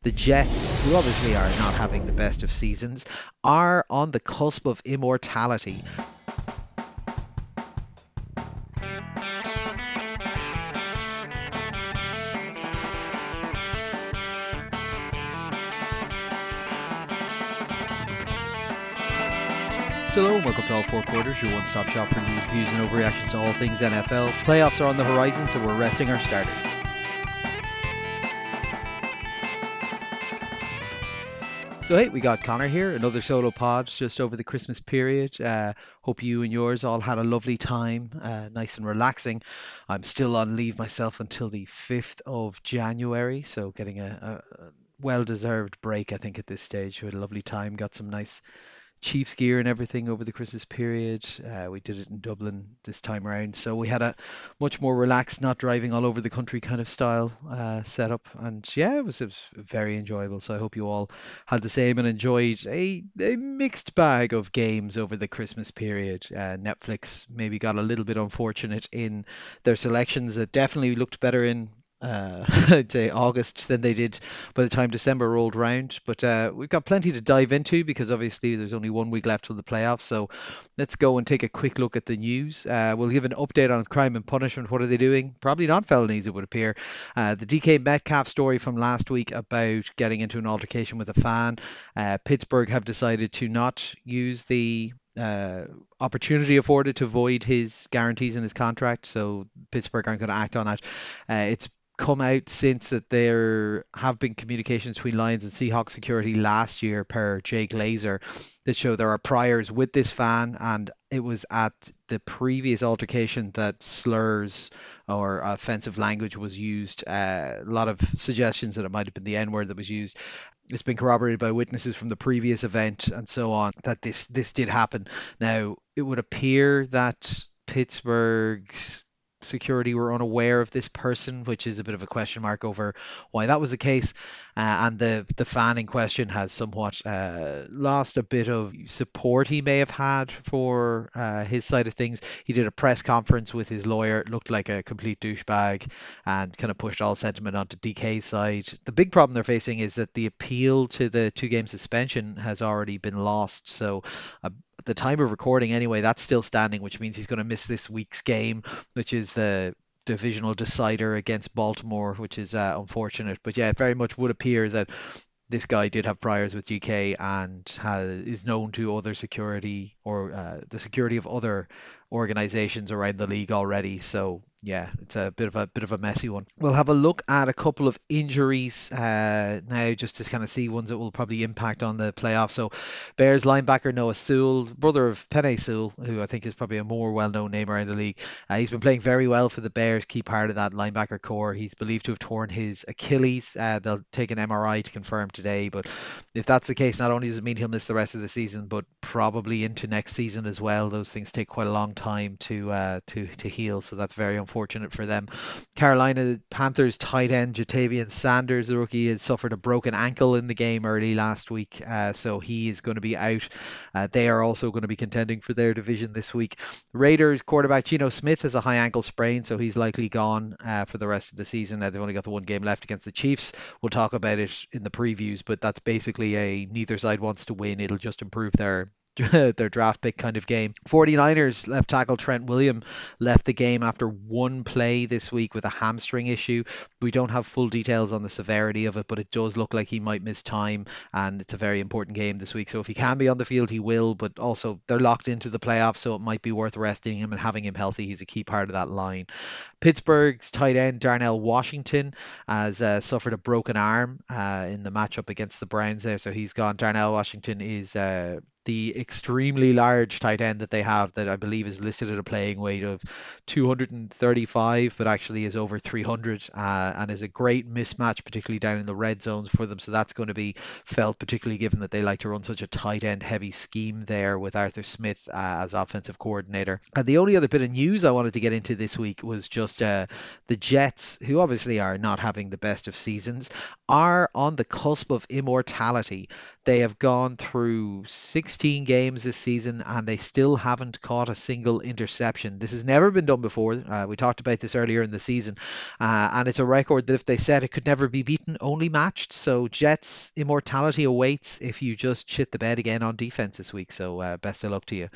The Jets, who obviously are not having the best of seasons, are on the cusp of immortality. So hello and welcome to All Four Quarters, your one-stop shop for news, views, and overreactions to all things NFL. Playoffs are on the horizon, so we're resting our starters. So hey, we got Connor here, another solo pod just over the Christmas period. Hope you and yours all had a lovely time, nice and relaxing. I'm still on leave myself until the 5th of January, so getting a well-deserved break, I think, at this stage. We had a lovely time, got some nice Chiefs gear and everything over the Christmas period. We did it in Dublin this time around, so we had a much more relaxed, not driving all over the country kind of style setup. And yeah, it was very enjoyable. So I hope you all had the same and enjoyed a mixed bag of games over the Christmas period. Netflix maybe got a little bit unfortunate in their selections. It definitely looked better in I'd say August than they did by the time December rolled round. But we've got plenty to dive into because obviously there's only one week left till the playoffs. So let's go and take a quick look at the news. We'll give an update on crime and punishment. What are they doing? Probably not felonies, it would appear. The DK Metcalf story from last week about getting into an altercation with a fan. Pittsburgh have decided to not use the opportunity afforded to void his guarantees in his contract, so Pittsburgh aren't going to act on it. It's come out since that there have been communications between Lions and Seahawks security last year per Jay Glazer that show there are priors with this fan, and it was at the previous altercation that slurs or offensive language was used. A lot of suggestions that it might have been the N word that was used. It's been corroborated by witnesses from the previous event and so on that this did happen. Now, it would appear that Pittsburgh's security were unaware of this person, which is a bit of a question mark over why that was the case. And the fan in question has somewhat lost a bit of support he may have had for his side of things. He did a press conference with his lawyer, looked like a complete douchebag, and kind of pushed all sentiment onto DK's side. The big problem they're facing is that the appeal to the two-game suspension has already been lost. So at the time of recording anyway, that's still standing, which means he's going to miss this week's game, which is the divisional decider against Baltimore, which is unfortunate. But yeah, it very much would appear that this guy did have priors with GK and is known to other security or the security of other organizations around the league already. So yeah, it's a bit of a messy one. We'll have a look at a couple of injuries now, just to kind of see ones that will probably impact on the playoffs. So Bears linebacker Noah Sewell, brother of Penei Sewell, who I think is probably a more well-known name around the league. He's been playing very well for the Bears, key part of that linebacker core. He's believed to have torn his Achilles. They'll take an MRI to confirm today, but if that's the case, not only does it mean he'll miss the rest of the season, but probably into next season as well. Those things take quite a long time to heal, so that's very unfortunate for them. Carolina Panthers tight end Jatavian Sanders, the rookie, has suffered a broken ankle in the game early last week, so he is going to be out. They are also going to be contending for their division this week. Raiders quarterback Geno Smith has a high ankle sprain, so he's likely gone for the rest of the season. They've only got the one game left against the Chiefs. We'll talk about it in the previews, but that's basically a neither side wants to win. It'll just improve their draft pick kind of game. 49ers left tackle Trent William left the game after one play this week with a hamstring issue. We don't have full details on the severity of it, but it does look like he might miss time, and it's a very important game this week. So if he can be on the field, he will, but also they're locked into the playoffs, so it might be worth resting him and having him healthy. He's a key part of that line. Pittsburgh's tight end Darnell Washington has suffered a broken arm in the matchup against the Browns there, so he's gone. Darnell Washington is the extremely large tight end that they have that I believe is listed at a playing weight of 235, but actually is over 300 and is a great mismatch, particularly down in the red zones for them. So that's going to be felt, particularly given that they like to run such a tight end heavy scheme there with Arthur Smith as offensive coordinator. And the only other bit of news I wanted to get into this week was just the Jets, who obviously are not having the best of seasons, are on the cusp of immortality. They have gone through 16 games this season, and they still haven't caught a single interception. This has never been done before. We talked about this earlier in the season, and it's a record that if they said it could never be beaten, only matched. So Jets immortality awaits if you just shit the bed again on defense this week. So best of luck to you.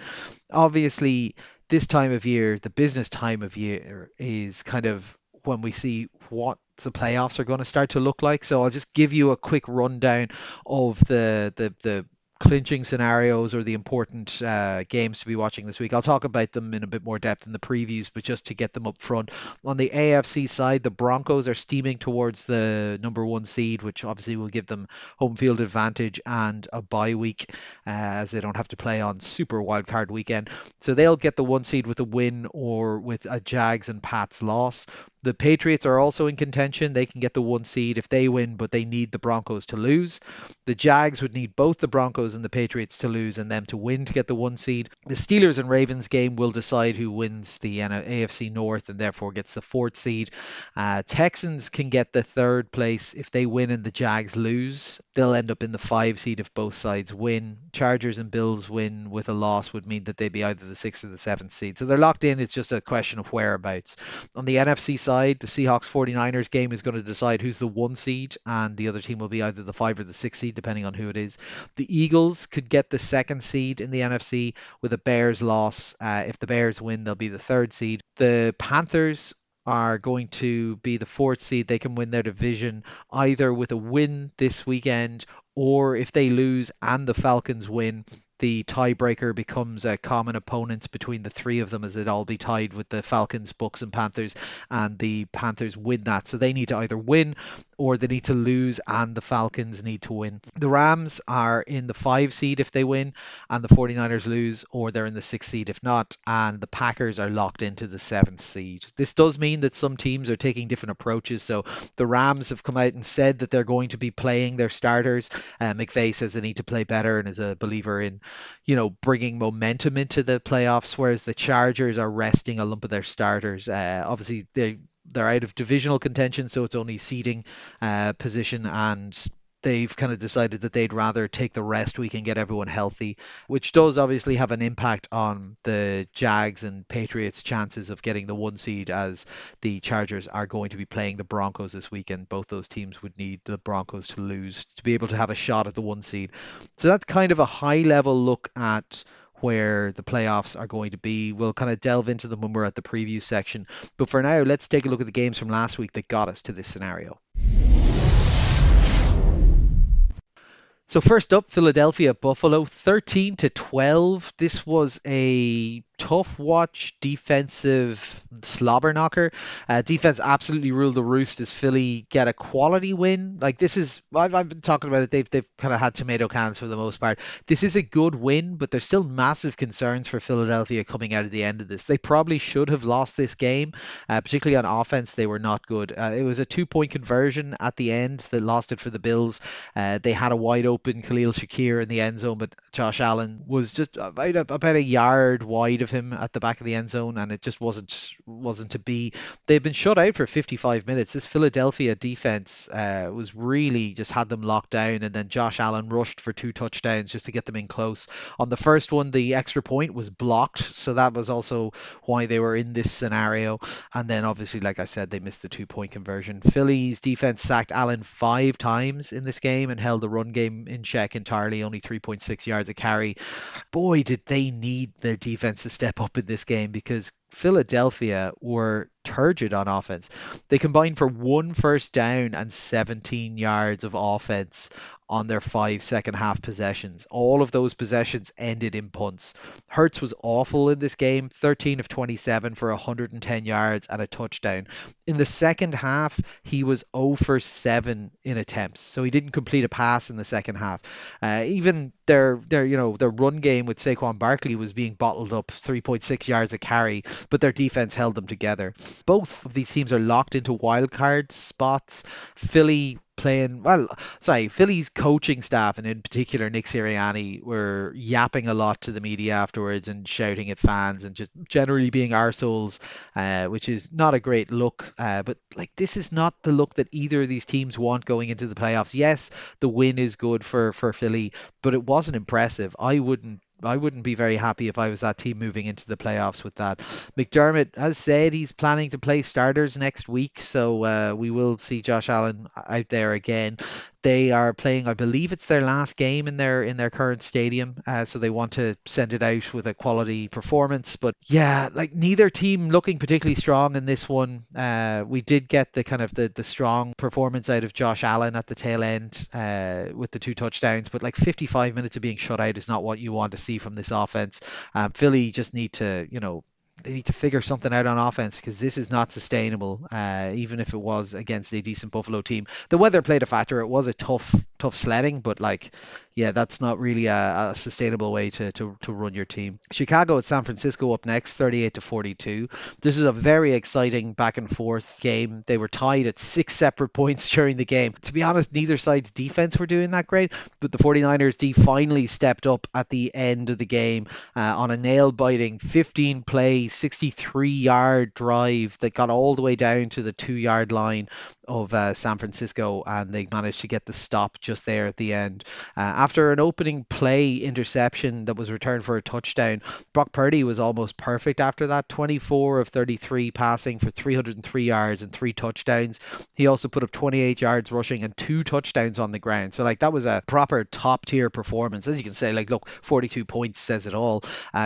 Obviously, this time of year, the business time of year, is kind of when we see what the playoffs are going to start to look like. So I'll just give you a quick rundown of the clinching scenarios or the important games to be watching this week. I'll talk about them in a bit more depth in the previews, but just to get them up front. On the AFC side, the Broncos are steaming towards the number one seed, which obviously will give them home field advantage and a bye week, as they don't have to play on super wild card weekend. So they'll get the one seed with a win or with a Jags and Pats loss. The Patriots are also in contention. They can get the one seed if they win, but they need the Broncos to lose. The Jags would need both the Broncos and the Patriots to lose and them to win to get the one seed. The Steelers and Ravens game will decide who wins the AFC North and therefore gets the fourth seed. Texans can get the third place if they win and the Jags lose. They'll end up in the five seed if both sides win. Chargers and Bills win with a loss would mean that they'd be either the sixth or the seventh seed. So they're locked in. It's just a question of whereabouts. On the NFC side, the Seahawks 49ers game is going to decide who's the one seed, and the other team will be either the five or the six seed, depending on who it is. The Eagles could get the second seed in the NFC with a Bears loss. If the Bears win, they'll be the third seed. The Panthers are going to be the fourth seed. They can win their division either with a win this weekend, or if they lose and the Falcons win, the tiebreaker becomes a common opponent between the three of them, as it all be tied with the Falcons, Bucks, and Panthers, and the Panthers win that. So they need to either win or they need to lose, and the Falcons need to win. The Rams are in the five seed if they win, and the 49ers lose, or they're in the sixth seed if not, and the Packers are locked into the seventh seed. This does mean that some teams are taking different approaches. So the Rams have come out and said that they're going to be playing their starters. McVay says they need to play better and is a believer in bringing momentum into the playoffs, whereas the Chargers are resting a lump of their starters. Obviously, they're out of divisional contention, so it's only seeding position, and they've kind of decided that they'd rather take the rest week and get everyone healthy, which does obviously have an impact on the Jags and Patriots' chances of getting the one seed, as the Chargers are going to be playing the Broncos this weekend. Both those teams would need the Broncos to lose to be able to have a shot at the one seed. So that's kind of a high level look at where the playoffs are going to be. We'll kind of delve into them when we're at the preview section. But for now, let's take a look at the games from last week that got us to this scenario. So first up, Philadelphia Buffalo 13-12. This was a tough watch defensive slobber knocker. Defense absolutely ruled the roost as Philly get a quality win. Like, this is, I've been talking about it. They've kind of had tomato cans for the most part. This is a good win, but there's still massive concerns for Philadelphia coming out of the end of this. They probably should have lost this game, particularly on offense. They were not good. It was a 2-point conversion at the end that lost it for the Bills. They had a wide open Khalil Shakir in the end zone, but Josh Allen was just about a yard wide of him at the back of the end zone, and it just wasn't to be. They've been shut out for 55 minutes. This Philadelphia defense was really just had them locked down, and then Josh Allen rushed for 2 touchdowns just to get them in close. On the first one, the extra point was blocked, so that was also why they were in this scenario. And then obviously, like I said, they missed the 2-point conversion. Philly's defense sacked Allen 5 times in this game and held the run game in check entirely, only 3.6 yards a carry. Boy, did they need their defense to step up in this game, because Philadelphia were turgid on offense. They combined for 1 first down and 17 yards of offense on their 5 second half possessions. All of those possessions ended in punts. Hurts was awful in this game, 13 of 27 for 110 yards and a touchdown. In the second half, he was 0 for 7 in attempts, so he didn't complete a pass in the second half. Even their run game with Saquon Barkley was being bottled up, 3.6 yards a carry, but their defense held them together. Both of these teams are locked into wild card spots. Philly playing well, sorry, Philly's coaching staff and in particular Nick Sirianni were yapping a lot to the media afterwards and shouting at fans and just generally being arseholes, which is not a great look. But like this is not the look that either of these teams want going into the playoffs. Yes, the win is good for Philly, but it wasn't impressive. I wouldn't be very happy if I was that team moving into the playoffs with that. McDermott has said he's planning to play starters next week, so we will see Josh Allen out there again. They are playing, I believe it's their last game in their current stadium, so they want to send it out with a quality performance. But yeah, like neither team looking particularly strong in this one. We did get the kind of the strong performance out of Josh Allen at the tail end with the two touchdowns, but like 55 minutes of being shut out is not what you want to see from this offense. Philly just need to, they need to figure something out on offense because this is not sustainable. Even if it was against a decent Buffalo team, the weather played a factor. It was a tough sledding, but like, yeah, that's not really a sustainable way to run your team. Chicago at San Francisco up next, 38-42. This is a very exciting back and forth game. They were tied at 6 separate points during the game. To be honest, neither side's defense were doing that great, but the 49ers D finally stepped up at the end of the game on a nail-biting 15-play, 63-yard drive that got all the way down to the 2-yard line of San Francisco, and they managed to get the stop just there at the end. After an opening play interception that was returned for a touchdown, Brock Purdy was almost perfect after that, 24 of 33 passing for 303 yards and 3 touchdowns. He also put up 28 yards rushing and 2 touchdowns on the ground. So like that was a proper top tier performance. As you can say, like look, 42 points says it all.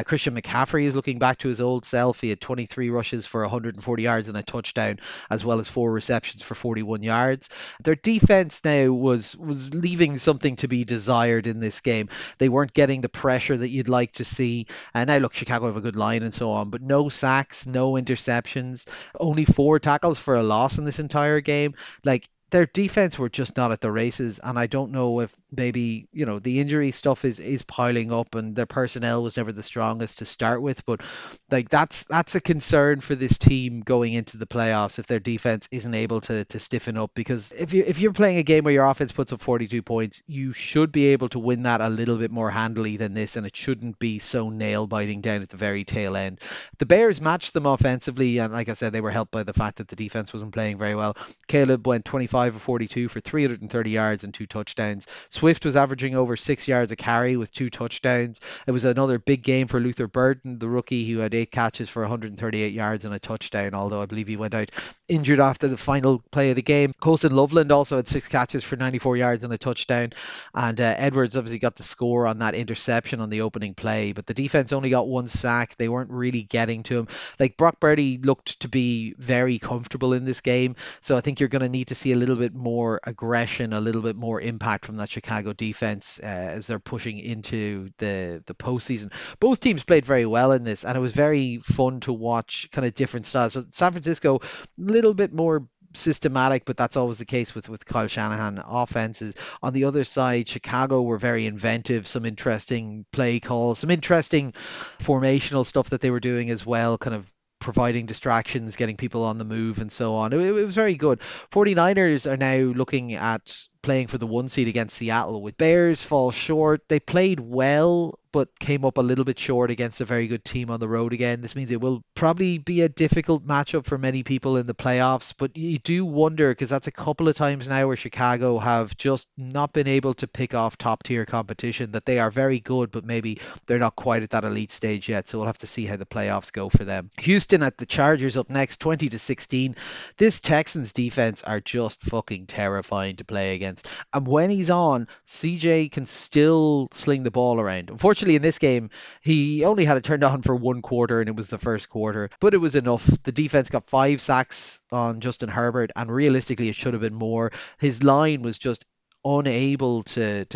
Christian McCaffrey is looking back to his old self. He had 23 rushes for 140 yards and a touchdown, as well as 4 receptions for 41 yards. Their defense now was leaving something to be desired in this game. They weren't getting the pressure that you'd like to see. And now look, Chicago have a good line and so on, but no sacks, no interceptions, only 4 tackles for a loss in this entire game. Like their defense were just not at the races, and I don't know if maybe the injury stuff is piling up and their personnel was never the strongest to start with, but like that's a concern for this team going into the playoffs if their defense isn't able to stiffen up, because if you're playing a game where your offense puts up 42 points, you should be able to win that a little bit more handily than this, and it shouldn't be so nail biting down at the very tail end. The Bears matched them offensively, and like I said, they were helped by the fact that the defense wasn't playing very well. Caleb went 25 of 42 for 330 yards and 2 touchdowns. Swift was averaging over 6 yards a carry with 2 touchdowns. It was another big game for Luther Burden, the rookie, who had 8 catches for 138 yards and a touchdown, although I believe he went out injured after the final play of the game. Colson Loveland also had 6 catches for 94 yards and a touchdown. And Edwards obviously got the score on that interception on the opening play, but the defense only got 1 sack. They weren't really getting to him. Like Brock Purdy looked to be very comfortable in this game, so I think you're going to need to see a little bit more aggression, a little bit more impact from that Chicago defense as they're pushing into the postseason. Both teams played very well in this, and it was very fun to watch kind of different styles. So San Francisco, a little bit more systematic, but that's always the case with Kyle Shanahan offenses. On the other side, Chicago were very inventive, some interesting play calls, some interesting formational stuff that they were doing as well, kind of providing distractions, getting people on the move and so on. It was very good. 49ers are now looking at playing for the 1 seed against Seattle. With Bears fall short, they played well but came up a little bit short against a very good team on the road again. This means it will probably be a difficult matchup for many people in the playoffs, but you do wonder, because that's a couple of times now where Chicago have just not been able to pick off top tier competition, that they are very good but maybe they're not quite at that elite stage yet, so we'll have to see how the playoffs go for them. Houston at the Chargers up next, 20-16. This Texans defense are just fucking terrifying to play against, and when he's on, CJ can still sling the ball around. Unfortunately, in this game, he only had it turned on for 1 quarter, and it was the first quarter, but it was enough. The defense got 5 sacks on Justin Herbert, and realistically, it should have been more. His line was just unable to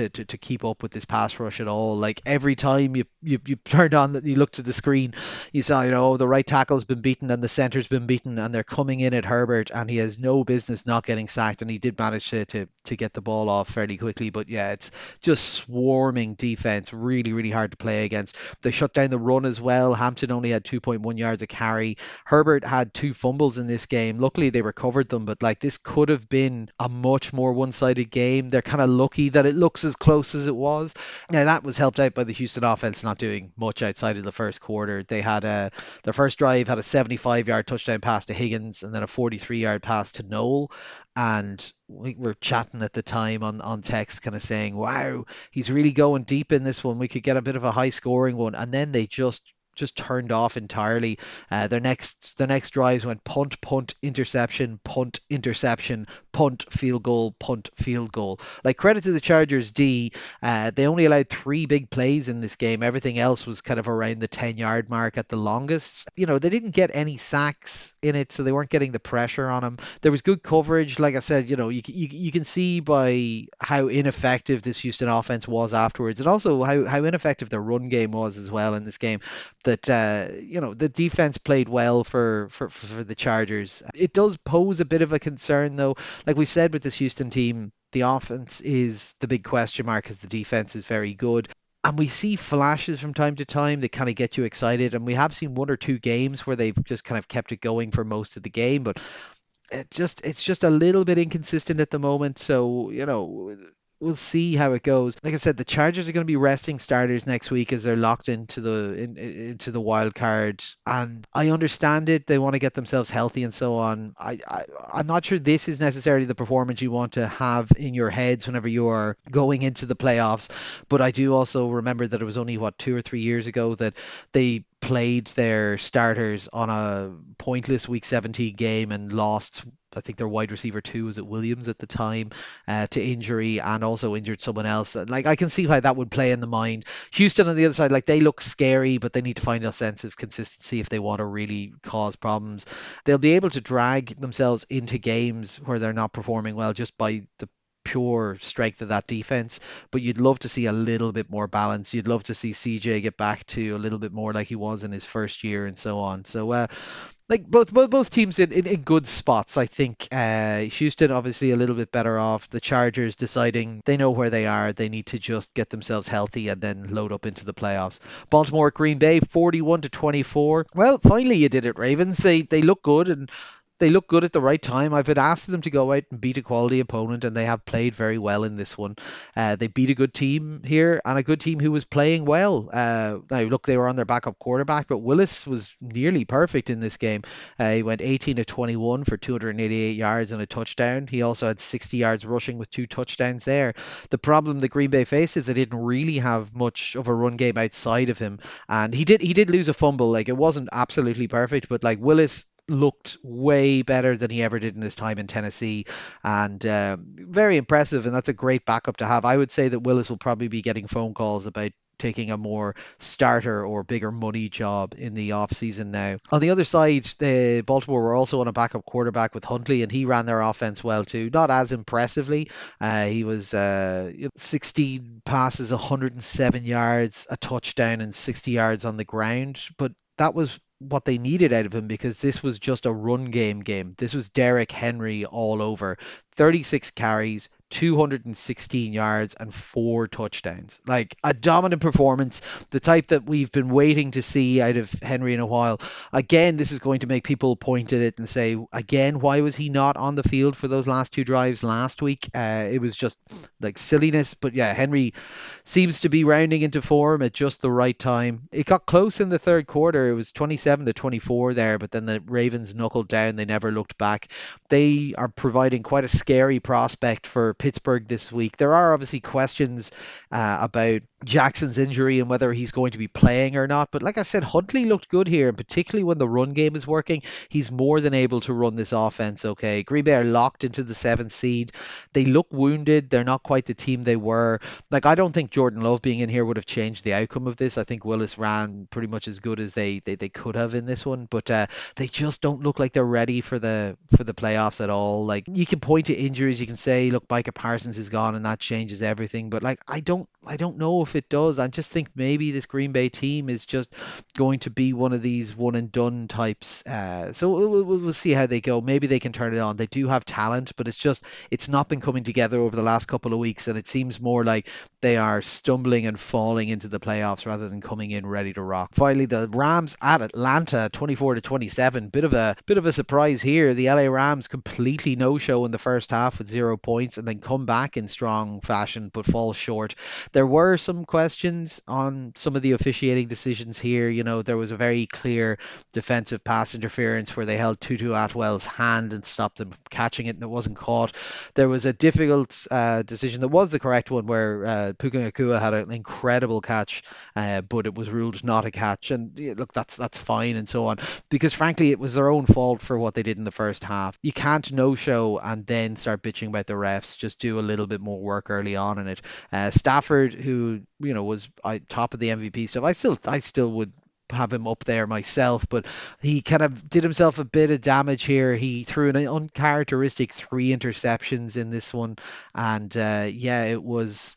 keep up with this pass rush at all. Like every time you turned on that, you looked at the screen, you saw, the right tackle's been beaten and the center's been beaten, and they're coming in at Herbert, and he has no business not getting sacked, and he did manage to get the ball off fairly quickly. But yeah, it's just swarming defense, really, really hard to play against. They shut down the run as well. Hampton only had 2.1 yards a carry. Herbert had two fumbles in this game. Luckily, they recovered them, but like this could have been a much more one-sided game. They're kind of lucky that it looks as close as it was. Now that was helped out by the Houston offense not doing much outside of the first quarter. They had their first drive had a 75-yard touchdown pass to Higgins and then a 43-yard pass to Noel. And we were chatting at the time on text, kind of saying, "Wow, he's really going deep in this one. We could get a bit of a high scoring one." And then they just turned off entirely. Their next drives went punt, interception, punt, interception, punt, field goal, punt, field goal. Like credit to the Chargers D, they only allowed three big plays in this game. Everything else was kind of around the 10-yard mark at the longest. They didn't get any sacks in it, so they weren't getting the pressure on them. There was good coverage. Like I said, you can see by how ineffective this Houston offense was afterwards, and also how ineffective their run game was as well in this game, that the defense played well for the Chargers. It does pose a bit of a concern though. Like we said with this Houston team, the offense is the big question mark because the defense is very good. And we see flashes from time to time that kind of get you excited. And we have seen one or two games where they've just kind of kept it going for most of the game. But it's just a little bit inconsistent at the moment. So, we'll see how it goes. Like I said, the Chargers are going to be resting starters next week as they're locked into into the wild card. And I understand it. They want to get themselves healthy and so on. I'm not sure this is necessarily the performance you want to have in your heads whenever you are going into the playoffs. But I do also remember that it was only 2 or 3 years ago that they played their starters on a pointless Week 17 game and lost. I think their wide receiver two was at Williams at the time, to injury, and also injured someone else. Like I can see how that would play in the mind. Houston on the other side, like they look scary, but they need to find a sense of consistency if they want to really cause problems. They'll be able to drag themselves into games where they're not performing well just by the pure strength of that defense, but you'd love to see a little bit more balance. You'd love to see CJ get back to a little bit more like he was in his first year and so on. So like both teams in good spots, I think. Houston obviously a little bit better off. The Chargers deciding they know where they are. They need to just get themselves healthy and then load up into the playoffs. Baltimore Green Bay 41-24. Well, finally you did it, Ravens. They look good, and they look good at the right time. I've been asked them to go out and beat a quality opponent, and they have played very well in this one. They beat a good team here and a good team who was playing well. Now, look, they were on their backup quarterback, but Willis was nearly perfect in this game. He went 18-21 for 288 yards and a touchdown. He also had 60 yards rushing with two touchdowns there. The problem the Green Bay faced is they didn't really have much of a run game outside of him, and he did lose a fumble. Like it wasn't absolutely perfect, but like Willis looked way better than he ever did in his time in Tennessee, and very impressive. And that's a great backup to have. I would say that Willis will probably be getting phone calls about taking a more starter or bigger money job in the off season now. On the other side, the Baltimore were also on a backup quarterback with Huntley, and he ran their offense well too. Not as impressively. He was 16 passes, 107 yards, a touchdown, and 60 yards on the ground. But that was what they needed out of him, because this was just a run game. This was Derrick Henry all over. 36 carries, 216 yards and four touchdowns. Like a dominant performance, the type that we've been waiting to see out of Henry in a while. Again, this is going to make people point at it and say, again, why was he not on the field for those last two drives last week? It was just like silliness. But yeah, Henry seems to be rounding into form at just the right time. It got close in the third quarter. It was 27-24 there, but then the Ravens knuckled down. They never looked back. They are providing quite a scary prospect for Pittsburgh this week. There are obviously questions about Jackson's injury and whether he's going to be playing or not. But like I said, Huntley looked good here, and particularly when the run game is working, he's more than able to run this offense okay. Green Bay are locked into the seventh seed. They look wounded. They're not quite the team they were. Like, I don't think Jordan Love being in here would have changed the outcome of this. I think Willis ran pretty much as good as they could have in this one, but they just don't look like they're ready for the playoffs at all. Like, you can point to injuries, you can say, look, Micah Parsons is gone and that changes everything, but like I don't know if it does. I just think maybe this Green Bay team is just going to be one of these one and done types. So we'll see how they go. Maybe they can turn it on. They do have talent, but it's not been coming together over the last couple of weeks, and it seems more like they are stumbling and falling into the playoffs rather than coming in ready to rock. Finally, the Rams at Atlanta, 24-27. Bit of a surprise here. The LA Rams completely no-show in the first half with 0 points, and then come back in strong fashion but fall short. There were some questions on some of the officiating decisions here. There was a very clear defensive pass interference where they held Tutu Atwell's hand and stopped them from catching it, and it wasn't caught. There was a difficult decision that was the correct one where Puka Nacua had an incredible catch, but it was ruled not a catch. And yeah, look, that's fine and so on, because frankly, it was their own fault for what they did in the first half. You can't no-show and then start bitching about the refs. Just do a little bit more work early on in it. Stafford, who was top of the MVP stuff, I still would have him up there myself, but he kind of did himself a bit of damage here. He threw an uncharacteristic 3 interceptions in this one, and yeah, it was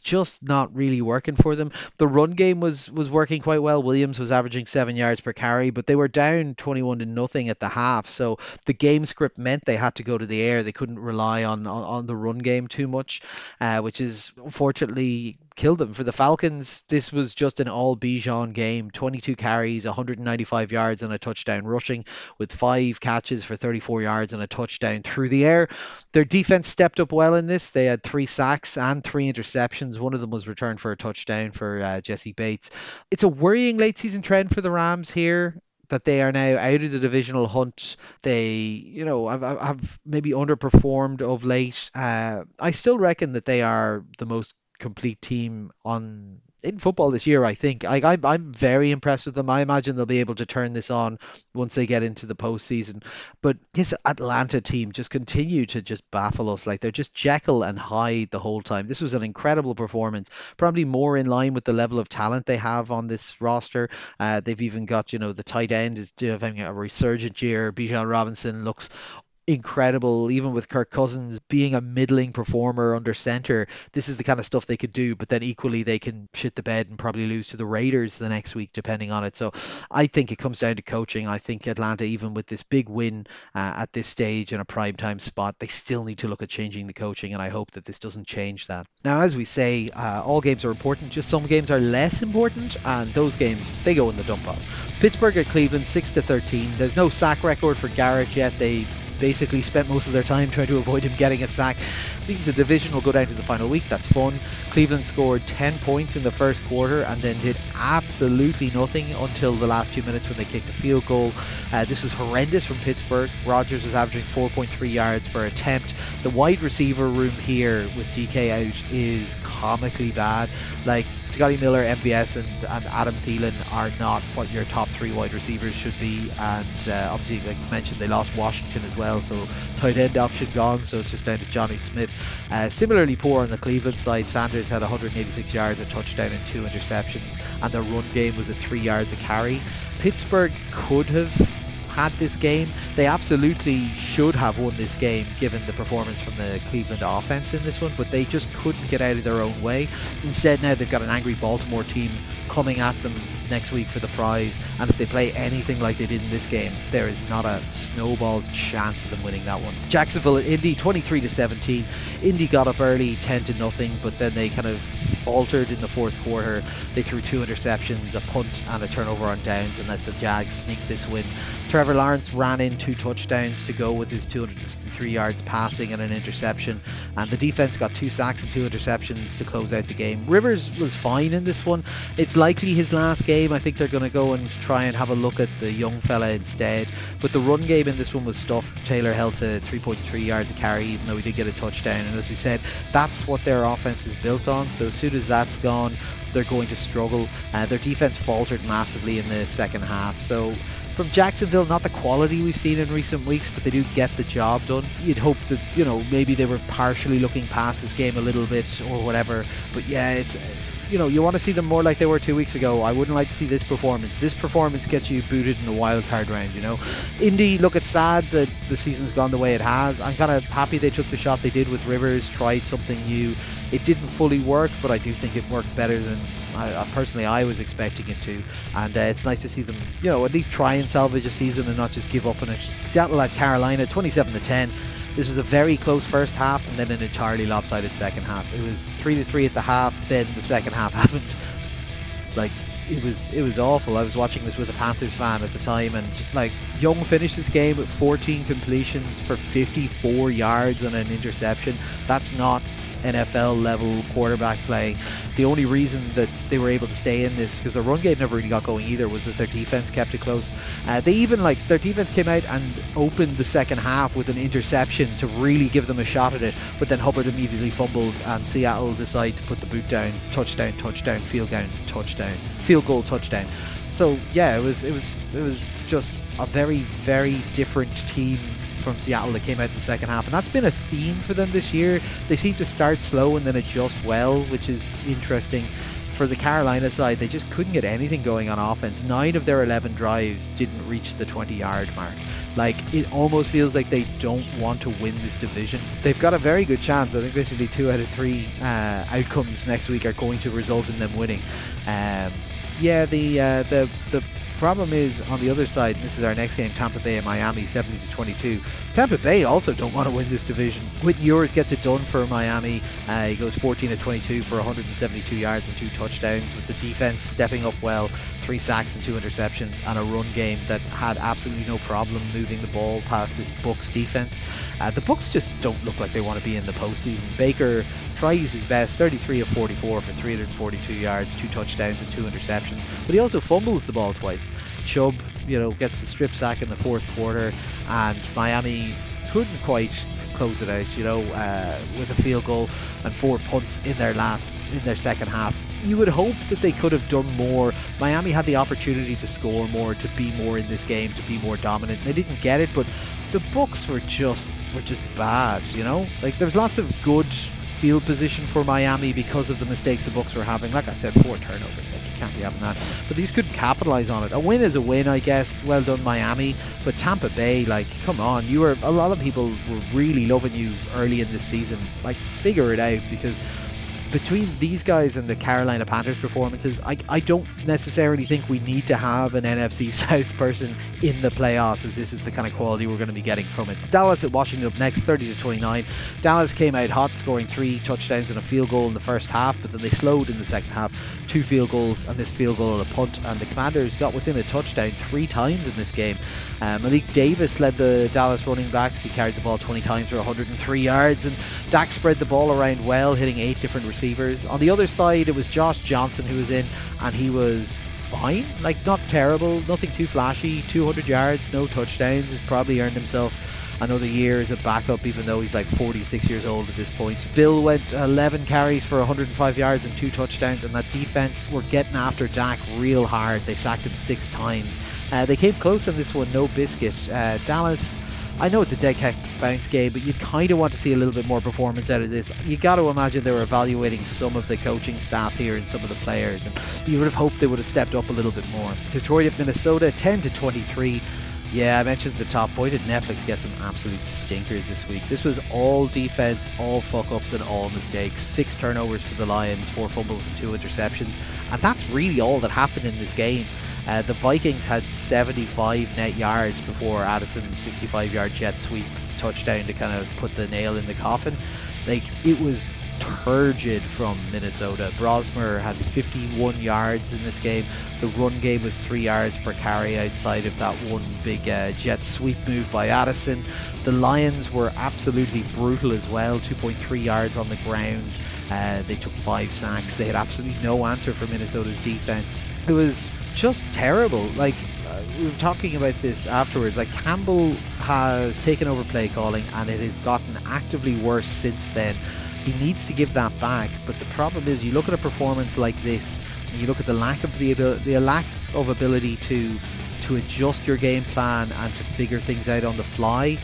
just not really working for them. The run game was working quite well. Williams was averaging 7 yards per carry, but they were down 21-0 at the half. So the game script meant they had to go to the air. They couldn't rely on the run game too much, which is unfortunately killed them. For the Falcons, this was just an all Bijan game. 22 carries, 195 yards and a touchdown rushing, with 5 catches for 34 yards and a touchdown through the air. Their defense stepped up well in this. They had 3 sacks and 3 interceptions. One of them was returned for a touchdown for Jesse Bates. It's a worrying late season trend for the Rams here, that they are now out of the divisional hunt. They, have maybe underperformed of late. I still reckon that they are the most complete team in football this year. I think I'm very impressed with them. I imagine they'll be able to turn this on once they get into the postseason. But this Atlanta team just continue to just baffle us. Like, they're just Jekyll and Hyde the whole time. This was an incredible performance, probably more in line with the level of talent they have on this roster. They've even got, the tight end is having a resurgent year. Bijan Robinson looks incredible, even with Kirk Cousins being a middling performer under center. This is the kind of stuff they could do, but then equally they can shit the bed and probably lose to the Raiders the next week, depending on it. So I think it comes down to coaching. I think Atlanta, even with this big win at this stage in a prime time spot, they still need to look at changing the coaching, and I hope that this doesn't change that. Now, as we say, all games are important, just some games are less important, and those games, they go in the dump pile. Pittsburgh at Cleveland, 6-13. There's no sack record for Garrett yet. They basically spent most of their time trying to avoid him getting a sack. Means the division will go down to the final week. That's fun. Cleveland scored 10 points in the first quarter and then did absolutely nothing until the last 2 minutes when they kicked a field goal. This was horrendous from Pittsburgh. Rodgers was averaging 4.3 yards per attempt. The wide receiver room here with DK out is comically bad. Like, Scotty Miller, MVS, and Adam Thielen are not what your top 3 wide receivers should be. And obviously, like you mentioned, they lost Washington as well, so tight end option gone, so it's just down to Johnny Smith. Similarly poor on the Cleveland side. Sanders had 186 yards, a touchdown and 2 interceptions, and their run game was at 3 yards a carry. Pittsburgh could have had this game. They absolutely should have won this game given the performance from the Cleveland offense in this one, but they just couldn't get out of their own way. Instead, now they've got an angry Baltimore team coming at them next week for the prize, and if they play anything like they did in this game, there is not a snowball's chance of them winning that one. Jacksonville at Indy, 23-17. Indy got up early, 10-0, but then they kind of faltered in the fourth quarter. They threw 2 interceptions, a punt and a turnover on downs, and let the Jags sneak this win. Trevor Lawrence ran in 2 touchdowns to go with his 263 yards passing and an interception, and the defense got 2 sacks and 2 interceptions to close out the game. Rivers was fine in this one. It's likely his last game game, I think they're going to go and try and have a look at the young fella instead. But the run game in this one was stuffed. Taylor held to 3.3 yards a carry, even though he did get a touchdown. And as we said, that's what their offense is built on. So as soon as that's gone, they're going to struggle. Their defense faltered massively in the second half. So from Jacksonville, not the quality we've seen in recent weeks, but they do get the job done. You'd hope that, maybe they were partially looking past this game a little bit or whatever. But yeah, it's, you want to see them more like they were 2 weeks ago. I wouldn't like to see this performance. This performance gets you booted in the wild card round, Indy, look, it's sad that the season's gone the way it has. I'm kind of happy they took the shot they did with Rivers, tried something new. It didn't fully work, but I do think it worked better than personally I was expecting it to. And it's nice to see them, at least try and salvage a season and not just give up on it. Seattle at Carolina, 27-10. This was a very close first half and then an entirely lopsided second half. It was 3-3 at the half, then the second half happened. It was awful. I was watching this with a Panthers fan at the time, and Young finished this game with 14 completions for 54 yards and an interception. That's not NFL level quarterback play. The only reason that they were able to stay in this, because their run game never really got going either, was that their defense kept it close. They even their defense came out and opened the second half with an interception to really give them a shot at it, but then Hubbard immediately fumbles and Seattle decide to put the boot down. Touchdown, field goal, touchdown. So yeah, it was just a very, very different team from Seattle that came out in the second half, and that's been a theme for them this year. They seem to start slow and then adjust well, which is interesting. For the Carolina side, they just couldn't get anything going on offense. 9 of their 11 drives didn't reach the 20-yard mark. It almost feels like they don't want to win this division. They've got a very good chance. I think basically 2 out of 3 outcomes next week are going to result in them winning. The problem is on the other side, and this is our next game, Tampa Bay and Miami, 70-22. Tampa Bay also don't want to win this division. Whit Ewers gets it done for Miami. He goes 14-22 for 172 yards and 2 touchdowns, with the defense stepping up well, 3 sacks and 2 interceptions, and a run game that had absolutely no problem moving the ball past this Bucks defense. The Bucks just don't look like they want to be in the postseason. Baker tries his best, 33 of 44 for 342 yards, 2 touchdowns and 2 interceptions, but he also fumbles the ball twice. Chubb, gets the strip sack in the fourth quarter, and Miami couldn't quite close it out, with a field goal and 4 punts in their second half. You would hope that they could have done more. Miami had the opportunity to score more, to be more in this game, to be more dominant. They didn't get it, but the Bucks were just bad, there was lots of good field position for Miami because of the mistakes the Bucks were having. Like I said, 4 turnovers, you can't be having that. But these couldn't capitalize on it. A win is a win, I guess. Well done, Miami. But Tampa Bay, come on, a lot of people were really loving you early in this season. Figure it out, because between these guys and the Carolina Panthers performances, I don't necessarily think we need to have an NFC South person in the playoffs, as this is the kind of quality we're going to be getting from it. Dallas at Washington up next, 30-29. Dallas came out hot, scoring 3 touchdowns and a field goal in the first half, but then they slowed in the second half. 2 field goals and this field goal and a punt, and the Commanders got within a touchdown 3 times in this game. Malik Davis led the Dallas running backs. He carried the ball 20 times for 103 yards, and Dak spread the ball around well, hitting 8 different receivers. On the other side, it was Josh Johnson who was in, and he was fine, not terrible, nothing too flashy. 200 yards, no touchdowns. He's probably earned himself another year as a backup, even though he's 46 years old at this point. Bill went 11 carries for 105 yards and 2 touchdowns, and that defense were getting after Dak real hard. They sacked him 6 times. They came close on this one, no biscuit. Dallas, I know it's a dead cat bounce game, but you kind of want to see a little bit more performance out of this. You got to imagine they were evaluating some of the coaching staff here and some of the players, and you would have hoped they would have stepped up a little bit more. Detroit at Minnesota, 10-23. Yeah, I mentioned at the top, boy did Netflix get some absolute stinkers this week. This was all defense, all fuck-ups and all mistakes. 6 turnovers for the Lions, 4 fumbles and 2 interceptions. And that's really all that happened in this game. The Vikings had 75 net yards before Addison's 65-yard jet sweep touchdown to kind of put the nail in the coffin. It was turgid from Minnesota. Brosmer had 51 yards in this game. The run game was 3 yards per carry outside of that one big jet sweep move by Addison. The Lions were absolutely brutal as well, 2.3 yards on the ground. They took 5 sacks. They had absolutely no answer for Minnesota's defense. It was just terrible. Like, we were talking about this afterwards. Like, Campbell has taken over play calling, and it has gotten actively worse since then. He needs to give that back, but the problem is, you look at a performance like this, and you look at the lack of ability to adjust your game plan and to figure things out on the fly.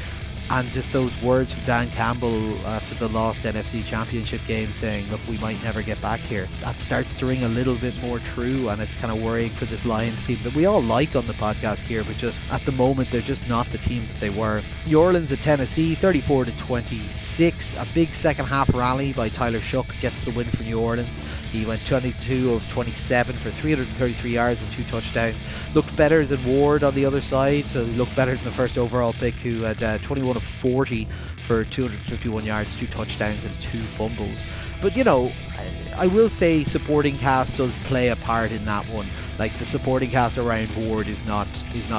And just those words from Dan Campbell after the lost NFC Championship game saying, look, we might never get back here. That starts to ring a little bit more true, and it's kind of worrying for this Lions team that we all like on the podcast here, but just at the moment, they're just not the team that they were. New Orleans at Tennessee, 34-26. A big second half rally by Tyler Shough gets the win for New Orleans. He went 22 of 27 for 333 yards and 2 touchdowns. Looked better than Ward on the other side, so he looked better than the first overall pick, who had 21 of 40 for 251 yards, 2 touchdowns and 2 fumbles. But I will say supporting cast does play a part in that one. Like, the supporting cast around Ward is not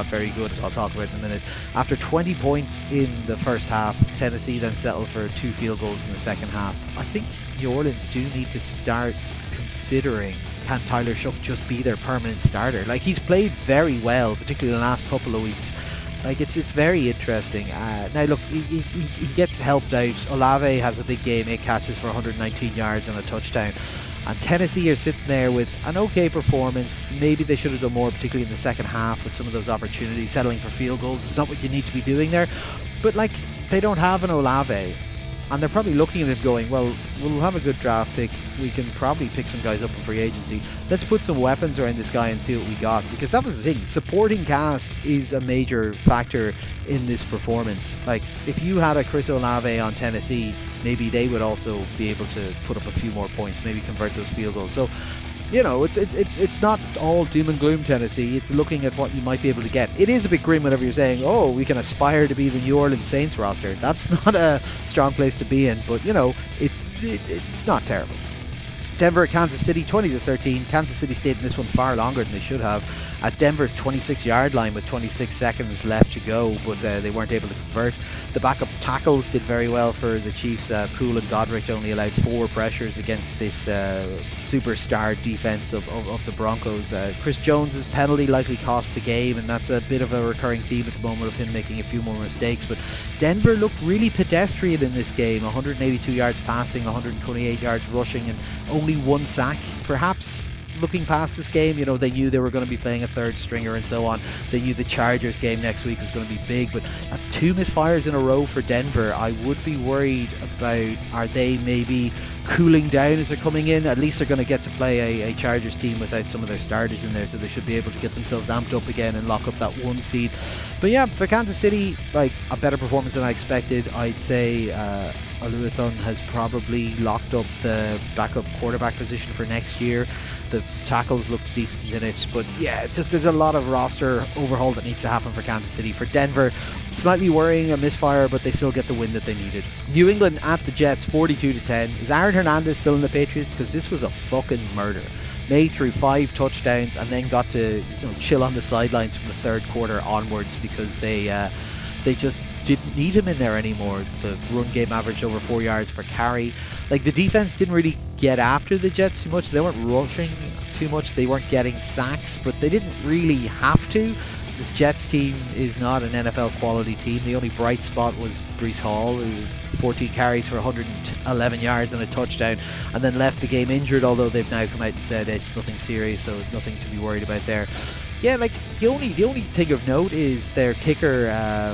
very good, as I'll talk about in a minute. After 20 points in the first half, Tennessee then settled for 2 field goals in the second half. I think New Orleans do need to start considering, can Tyler Shough just be their permanent starter? Like, he's played very well, particularly in the last couple of weeks. Like, it's very interesting. Now look, he gets helped out. Olave has a big game, 8 catches for 119 yards and a touchdown. And Tennessee are sitting there with an okay performance. Maybe they should have done more, particularly in the second half with some of those opportunities. Settling for field goals is not what you need to be doing there. But like, they don't have an Olave. And they're probably looking at it going, well, we'll have a good draft pick. We can probably pick some guys up in free agency. Let's put some weapons around this guy and see what we got. Because that was the thing. Supporting cast is a major factor in this performance. Like, if you had a Chris Olave on Tennessee, maybe they would also be able to put up a few more points, maybe convert those field goals. So, it's not all doom and gloom, Tennessee. It's looking at what you might be able to get. It is a bit grim whenever you're saying, oh, we can aspire to be the New Orleans Saints roster. That's not a strong place to be in, but, it's not terrible. Denver at Kansas City, 20-13. Kansas City stayed in this one far longer than they should have. At Denver's 26-yard line with 26 seconds left to go, but they weren't able to convert. The backup tackles did very well for the Chiefs. Poole and Godric only allowed 4 pressures against this superstar defense of the Broncos. Chris Jones's penalty likely cost the game, and that's a bit of a recurring theme at the moment of him making a few more mistakes. But Denver looked really pedestrian in this game. 182 yards passing, 128 yards rushing, and only 1 sack. Perhaps looking past this game, they knew they were going to be playing a third stringer and so on. They knew the Chargers game next week was going to be big, but that's 2 misfires in a row for Denver. I would be worried about, are they maybe cooling down as they're coming in? At least they're going to get to play a Chargers team without some of their starters in there, so they should be able to get themselves amped up again and lock up that 1 seed. But yeah, for Kansas City, like, a better performance than I expected. I'd say Oluwaton has probably locked up the backup quarterback position for next year. The tackles looked decent in it, but yeah, just there's a lot of roster overhaul that needs to happen for Kansas City. For Denver, slightly worrying, a misfire, but they still get the win that they needed. New England at the Jets, 42-10. Is Aaron Hernandez still in the Patriots? Because this was a fucking murder. May threw 5 touchdowns and then got to chill on the sidelines from the third quarter onwards because they just didn't need him in there anymore. The run game averaged over 4 yards per carry. Like, the defense didn't really get after the Jets too much. They weren't rushing too much. They weren't getting sacks, but they didn't really have to. This Jets team is not an NFL quality team. The only bright spot was Breece Hall, who 14 carries for 111 yards and a touchdown, and then left the game injured, although they've now come out and said it's nothing serious, so nothing to be worried about there. Yeah, like, the only thing of note is their kicker,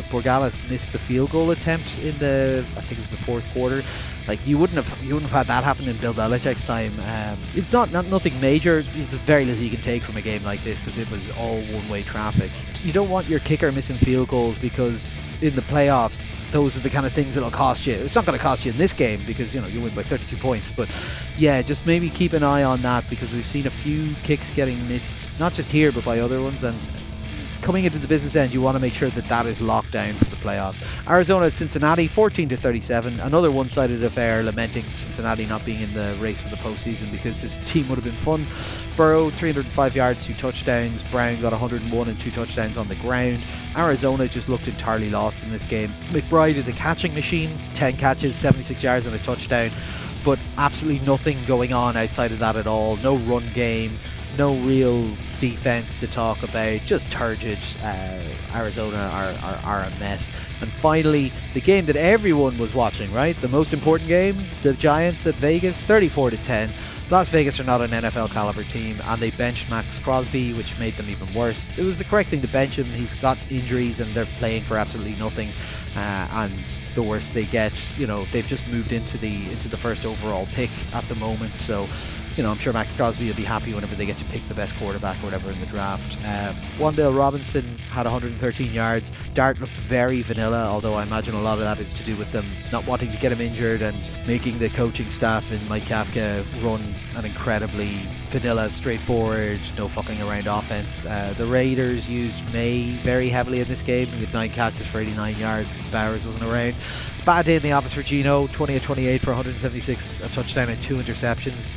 Borgalis, missed the field goal attempt in I think it was the 4th quarter. Like, you wouldn't have had that happen in Bill Belichick's time. It's not nothing major. There's very little you can take from a game like this because it was all one-way traffic. You don't want your kicker missing field goals because in the playoffs, those are the kind of things that'll cost you. It's not going to cost you in this game because you win by 32 points. But yeah, just maybe keep an eye on that because we've seen a few kicks getting missed, not just here but by other ones. And coming into the business end, you want to make sure that is locked down for the playoffs. Arizona at Cincinnati, 14-37. Another one-sided affair, lamenting Cincinnati not being in the race for the postseason because this team would have been fun. Burrow, 305 yards, 2 touchdowns. Brown got 101 and 2 touchdowns on the ground. Arizona just looked entirely lost in this game. McBride is a catching machine, 10 catches, 76 yards and a touchdown, but absolutely nothing going on outside of that at all. No run game. No real defense to talk about, just turgid. Arizona are a mess. And finally, the game that everyone was watching, right? The most important game, the Giants at Vegas, 34-10. Las Vegas are not an NFL caliber team, and they benched Max Crosby, which made them even worse. It was the correct thing to bench him. He's got injuries, and they're playing for absolutely nothing. And the worse they get, they've just moved into the first overall pick at the moment. So, I'm sure Max Crosby will be happy whenever they get to pick the best quarterback or whatever in the draft. Wan'Dale Robinson had 113 yards. Dart looked very vanilla, although I imagine a lot of that is to do with them not wanting to get him injured and making the coaching staff in Mike Kafka run an incredibly vanilla, straightforward, no fucking around offense. The Raiders used May very heavily in this game. He had 9 catches for 89 yards because Bowers wasn't around. Bad day in the office for Geno, 20 of 28 for 176, a touchdown and 2 interceptions.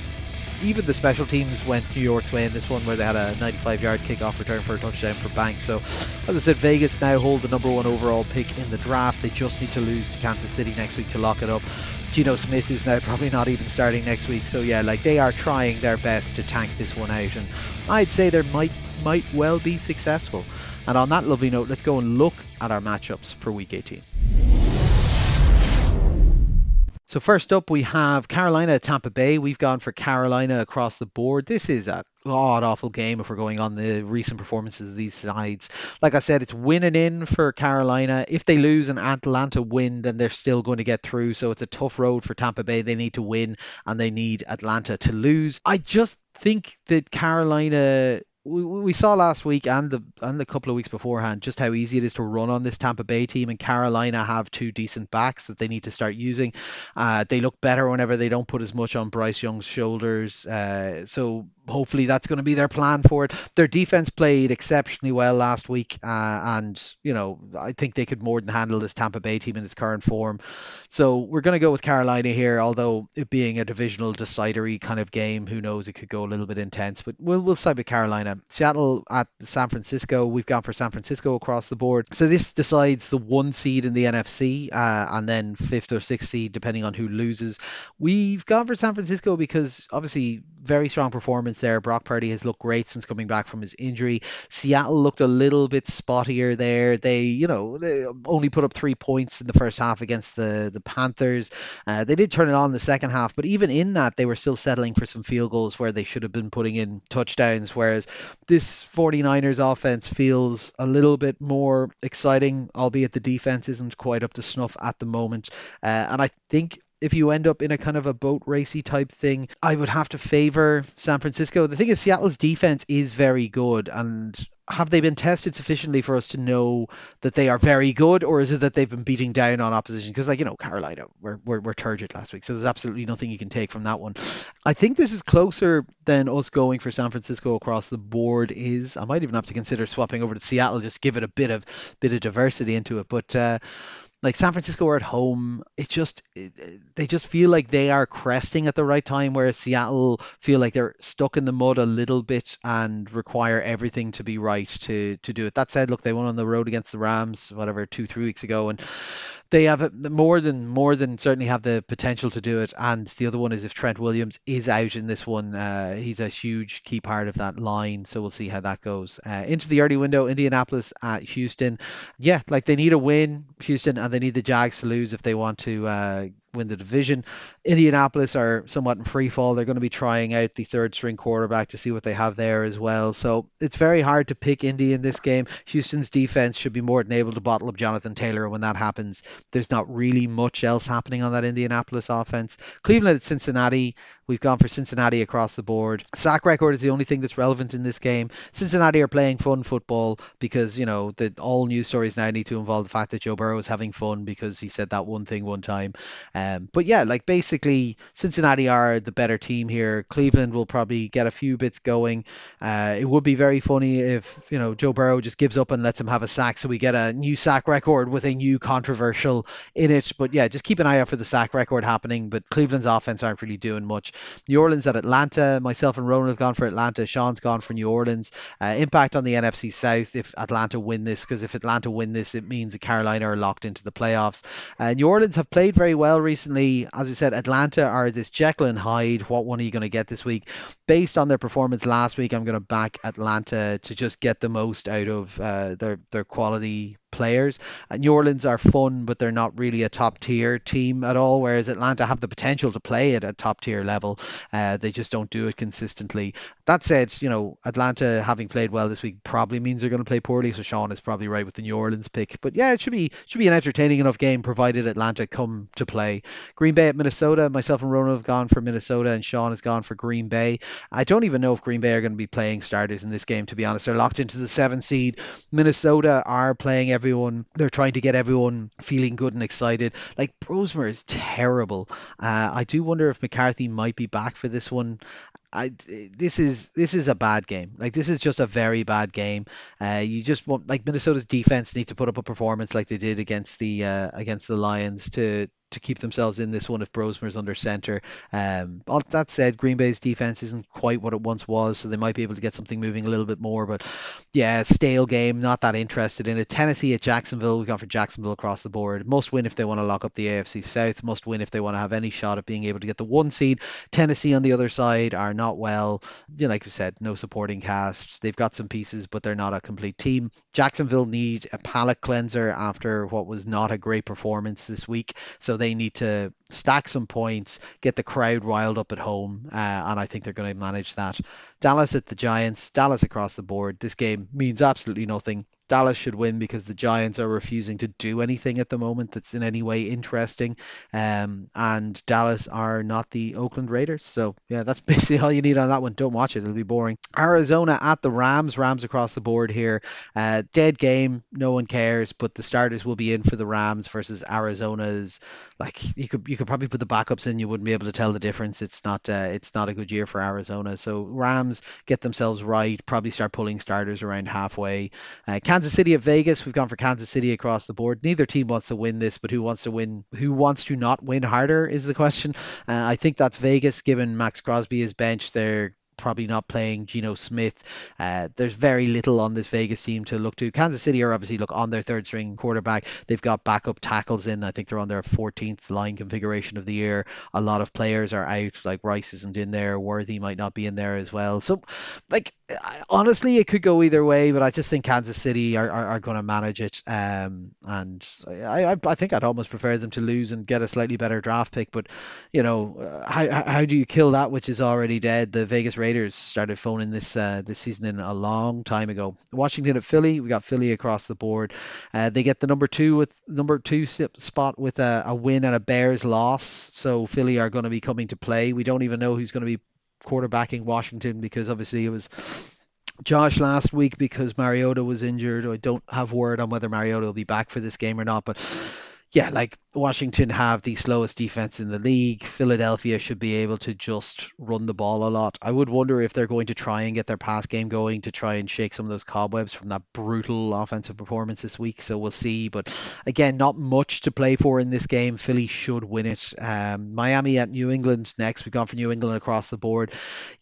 Even the special teams went New York's way in this one, where they had a 95-yard kickoff return for a touchdown for Banks. So, as I said, Vegas now hold the number 1 overall pick in the draft. They just need to lose to Kansas City next week to lock it up. Geno Smith is now probably not even starting next week. So, yeah, they are trying their best to tank this one out. And I'd say they might well be successful. And on that lovely note, let's go and look at our matchups for Week 18. So first up, we have Carolina at Tampa Bay. We've gone for Carolina across the board. This is a god-awful game if we're going on the recent performances of these sides. Like I said, it's winning in for Carolina. If they lose and Atlanta win, then they're still going to get through. So it's a tough road for Tampa Bay. They need to win, and they need Atlanta to lose. I just think that Carolina... We saw last week and the couple of weeks beforehand just how easy it is to run on this Tampa Bay team, and Carolina have 2 decent backs that they need to start using. They look better whenever they don't put as much on Bryce Young's shoulders. So hopefully that's going to be their plan for it. Their defense played exceptionally well last week, and I think they could more than handle this Tampa Bay team in its current form. So we're going to go with Carolina here, although it being a divisional decidery kind of game, who knows, it could go a little bit intense, but we'll side with Carolina. Seattle at San Francisco. We've gone for San Francisco across the board. So this decides the 1 seed in the NFC, and then 5th or 6th seed depending on who loses. We've gone for San Francisco because obviously very strong performance there. Brock Purdy has looked great since coming back from his injury. Seattle looked a little bit spottier there. They only put up 3 points in the first half against the Panthers. They did turn it on in the second half, but even in that, they were still settling for some field goals where they should have been putting in touchdowns, whereas this 49ers offense feels a little bit more exciting, albeit the defense isn't quite up to snuff at the moment. And I think if you end up in a kind of a boat racy type thing, I would have to favor San Francisco. The thing is, Seattle's defense is very good, and have they been tested sufficiently for us to know that they are very good, or is it that they've been beating down on opposition? Because, Carolina were turgid last week, so there's absolutely nothing you can take from that one. I think this is closer than us going for San Francisco across the board is. I might even have to consider swapping over to Seattle, just give it a bit of diversity into it. But San Francisco are at home, they just feel like they are cresting at the right time, whereas Seattle feel like they're stuck in the mud a little bit and require everything to be right to do it. That said, look, they won on the road against the Rams, 2-3 weeks ago, and they have more than certainly have the potential to do it. And the other one is if Trent Williams is out in this one, he's a huge key part of that line. So we'll see how that goes. Into the early window, Indianapolis at Houston. Yeah, they need a win, Houston, and they need the Jags to lose if they want to win the division. Indianapolis are somewhat in free fall. They're going to be trying out the 3rd string quarterback to see what they have there as well. So it's very hard to pick Indy in this game. Houston's defense should be more than able to bottle up Jonathan Taylor. And when that happens, there's not really much else happening on that Indianapolis offense. Cleveland at Cincinnati. We've gone for Cincinnati across the board. Sack record is the only thing that's relevant in this game. Cincinnati are playing fun football because, all news stories now need to involve the fact that Joe Burrow is having fun because he said that one thing one time. But yeah, basically Cincinnati are the better team here. Cleveland will probably get a few bits going. It would be very funny if, Joe Burrow just gives up and lets him have a sack, so we get a new sack record with a new controversial in it. But yeah, just keep an eye out for the sack record happening. But Cleveland's offense aren't really doing much. New Orleans at Atlanta. Myself and Ronan have gone for Atlanta. Sean's gone for New Orleans. Impact on the NFC South if Atlanta win this, because if Atlanta win this, it means that Carolina are locked into the playoffs. New Orleans have played very well recently. As we said, Atlanta are this Jekyll and Hyde. What one are you going to get this week? Based on their performance last week, I'm going to back Atlanta to just get the most out of their quality players. New Orleans are fun, but they're not really a top tier team at all, whereas Atlanta have the potential to play at a top tier level. They just don't do it consistently. That said, Atlanta having played well this week probably means they're going to play poorly, so Sean is probably right with the New Orleans pick. But yeah, it should be an entertaining enough game provided Atlanta come to play. Green Bay at Minnesota. Myself and Ronan have gone for Minnesota, and Sean has gone for Green Bay. I don't even know if Green Bay are going to be playing starters in this game, to be honest. They're locked into the 7th seed. Minnesota are playing everyone. They're trying to get everyone feeling good and excited. Like, Brosmer is terrible. I do wonder if McCarthy might be back for this one. I, this is a bad game. Like, this is just a very bad game. You just want, like, Minnesota's defense need to put up a performance like they did against the Lions to keep themselves in this one if Brosmer's under center. All that said, Green Bay's defense isn't quite what it once was, so they might be able to get something moving a little bit more. But yeah, stale game. Not that interested in it. Tennessee at Jacksonville. We've gone for Jacksonville across the board. Must win if they want to lock up the AFC South. Must win if they want to have any shot at being able to get the 1 seed. Tennessee on the other side are not well. Like we said, no supporting casts. They've got some pieces, but they're not a complete team. Jacksonville need a palate cleanser after what was not a great performance this week. So they need to stack some points, get the crowd riled up at home, and I think they're going to manage that. Dallas at the Giants. Dallas across the board. This game means absolutely nothing. Dallas should win because the Giants are refusing to do anything at the moment that's in any way interesting. And Dallas are not the Oakland Raiders. So, yeah, that's basically all you need on that one. Don't watch it. It'll be boring. Arizona at the Rams. Rams across the board here. Dead game. No one cares. But the starters will be in for the Rams versus Arizona's. Like, you could probably put the backups in. You wouldn't be able to tell the difference. It's not a good year for Arizona. So Rams get themselves right. Probably start pulling starters around halfway. Kansas City at Vegas. We've gone for Kansas City across the board. Neither team wants to win this, but who wants to win? Who wants to not win harder is the question. I think that's Vegas, given Max Crosby is benched. They're probably not playing Geno Smith. There's very little on this Vegas team to look to. Kansas City are obviously on their third string quarterback. They've got backup tackles in. I think they're on their 14th line configuration of the year. A lot of players are out. Like, Rice isn't in there. Worthy might not be in there as well. So, like, honestly, it could go either way, but I just think Kansas City are going to manage it. And I think I'd almost prefer them to lose and get a slightly better draft pick. But how do you kill that which is already dead? The Vegas Raiders started phoning this season in a long time ago. Washington at Philly. We got Philly across the board. They get the number two spot with a win and a Bears loss. So Philly are going to be coming to play. We don't even know who's going to be quarterbacking Washington, because obviously it was Josh last week because Mariota was injured. I don't have word on whether Mariota will be back for this game or not, but yeah, like, Washington have the slowest defense in the league. Philadelphia should be able to just run the ball a lot. I would wonder if they're going to try and get their pass game going to try and shake some of those cobwebs from that brutal offensive performance this week. So we'll see. But again, not much to play for in this game. Philly should win it. Miami at New England next. We've gone for New England across the board.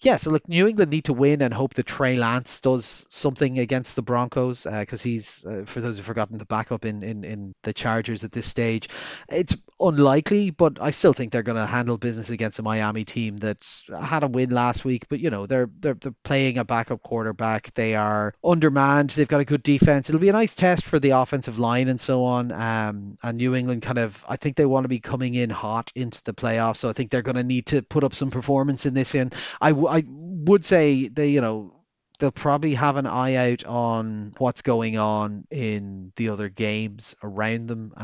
Yeah, so look, New England need to win and hope that Trey Lance does something against the Broncos, because he's, for those who've forgotten, the backup in the Chargers at this stage. It's unlikely, but I still think they're going to handle business against a Miami team that's had a win last week. But they're playing a backup quarterback. They are undermanned. They've got a good defense. It'll be a nice test for the offensive line and so on. And New England I think they want to be coming in hot into the playoffs. So I think they're going to need to put up some performance in this. And I would say they'll probably have an eye out on what's going on in the other games around them.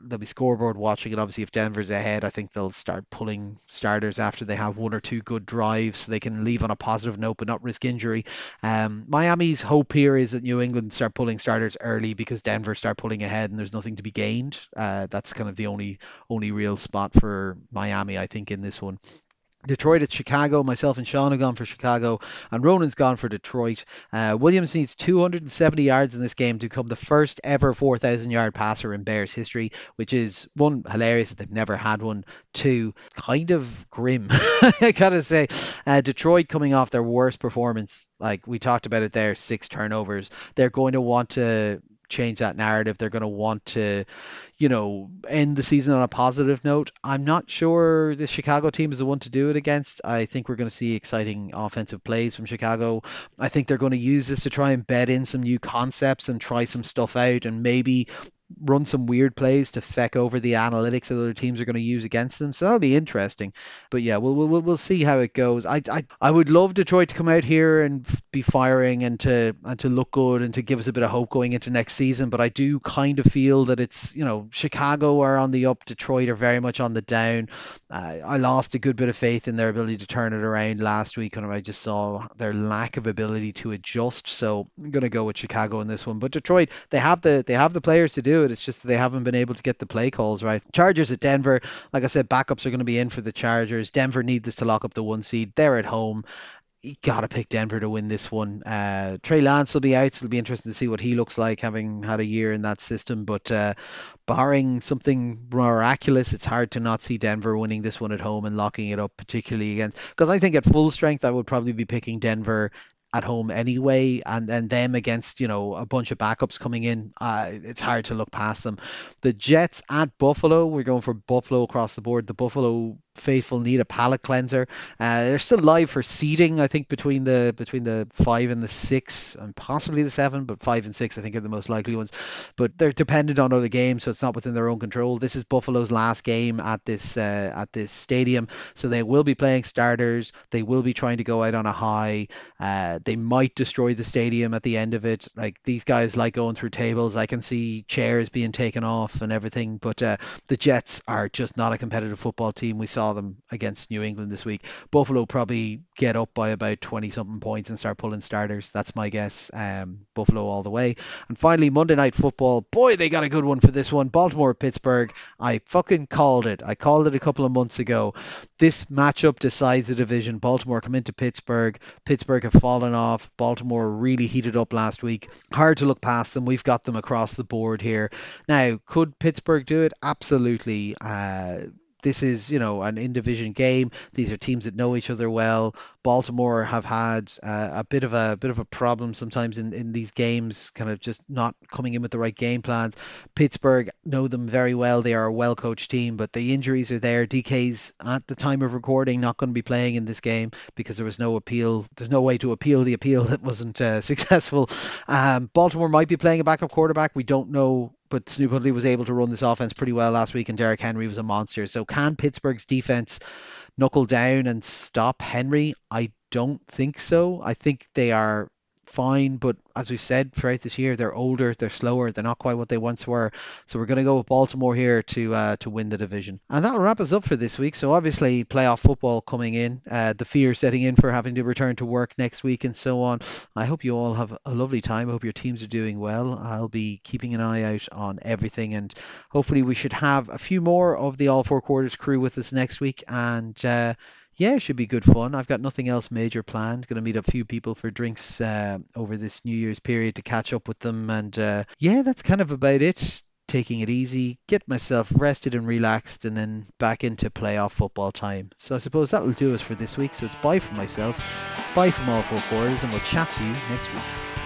They'll be scoreboard watching, and obviously if Denver's ahead, I think they'll start pulling starters after they have one or two good drives so they can leave on a positive note but not risk injury. Miami's hope here is that New England start pulling starters early because Denver start pulling ahead and there's nothing to be gained. That's kind of the only real spot for Miami, I think, in this one. Detroit at Chicago. Myself and Sean have gone for Chicago, and Ronan's gone for Detroit. Williams needs 270 yards in this game to become the first ever 4,000-yard passer in Bears history, which is one, hilarious that they've never had one. Two, kind of grim. I gotta say, Detroit coming off their worst performance, like we talked about it there, 6 turnovers. They're going to want to change that narrative. They're going to want to end the season on a positive note. I'm not sure this Chicago team is the one to do it against. I think we're going to see exciting offensive plays from Chicago. I think they're going to use this to try and bed in some new concepts and try some stuff out and maybe run some weird plays to feck over the analytics that other teams are going to use against them. So that'll be interesting. But yeah, we'll see how it goes. I would love Detroit to come out here and be firing and to look good and to give us a bit of hope going into next season. But I do kind of feel that it's Chicago are on the up, Detroit are very much on the down. I lost a good bit of faith in their ability to turn it around last week, and I just saw their lack of ability to adjust. So I'm going to go with Chicago in this one. But Detroit, they have the players to do it. It's just that they haven't been able to get the play calls right. Chargers at Denver. Like I said, backups are going to be in for the Chargers. Denver need this to lock up the 1 seed. They're at home. You gotta pick Denver to win this one. Trey Lance will be out, so it'll be interesting to see what he looks like, having had a year in that system. But barring something miraculous, it's hard to not see Denver winning this one at home and locking it up, particularly against. Because I think at full strength, I would probably be picking Denver at home anyway, and them against a bunch of backups coming in. It's hard to look past them. The Jets at Buffalo. We're going for Buffalo across the board. The Buffalo faithful need a palate cleanser. They're still live for seeding, I think, between the 5 and the 6, and possibly the 7, but 5 and 6 I think are the most likely ones. But they're dependent on other games, so it's not within their own control. This is Buffalo's last game at this stadium, so they will be playing starters. They will be trying to go out on a high. They might destroy the stadium at the end of it. Like, these guys like going through tables. I can see chairs being taken off and everything, but the Jets are just not a competitive football team. We saw them against New England this week. Buffalo probably get up by about 20 something points and start pulling starters. That's my guess. Buffalo all the way. And finally, Monday Night Football. Boy, they got a good one for this one. Baltimore Pittsburgh. I fucking called it. I called it a couple of months ago. This matchup decides the division. Baltimore come into Pittsburgh. Pittsburgh have fallen off. Baltimore really heated up last week. Hard to look past them. We've got them across the board here. Now, could Pittsburgh do it? Absolutely. This is, an in-division game. These are teams that know each other well. Baltimore have had a bit of a problem sometimes in these games, kind of just not coming in with the right game plans. Pittsburgh know them very well. They are a well-coached team, but the injuries are there. DK's at the time of recording not going to be playing in this game because there was no appeal. There's no way to appeal the appeal that wasn't successful. Baltimore might be playing a backup quarterback. We don't know, but Snoop Huntley was able to run this offense pretty well last week, and Derrick Henry was a monster. So can Pittsburgh's defense knuckle down and stop Henry? I don't think so. I think they are fine, but as we've said throughout this year, they're older, they're slower, they're not quite what they once were. So we're going to go with Baltimore here to win the division. And that'll wrap us up for this week. So obviously playoff football coming in, the fear setting in for having to return to work next week and so on. I hope you all have a lovely time. I hope your teams are doing well. I'll be keeping an eye out on everything, and hopefully we should have a few more of the All Four Quarters crew with us next week. And yeah, it should be good fun. I've got nothing else major planned. Going to meet a few people for drinks over this New Year's period to catch up with them. And yeah, that's kind of about it. Taking it easy, get myself rested and relaxed, and then back into playoff football time. So I suppose that'll do us for this week. So it's bye from myself, bye from All Four Quarters, and we'll chat to you next week.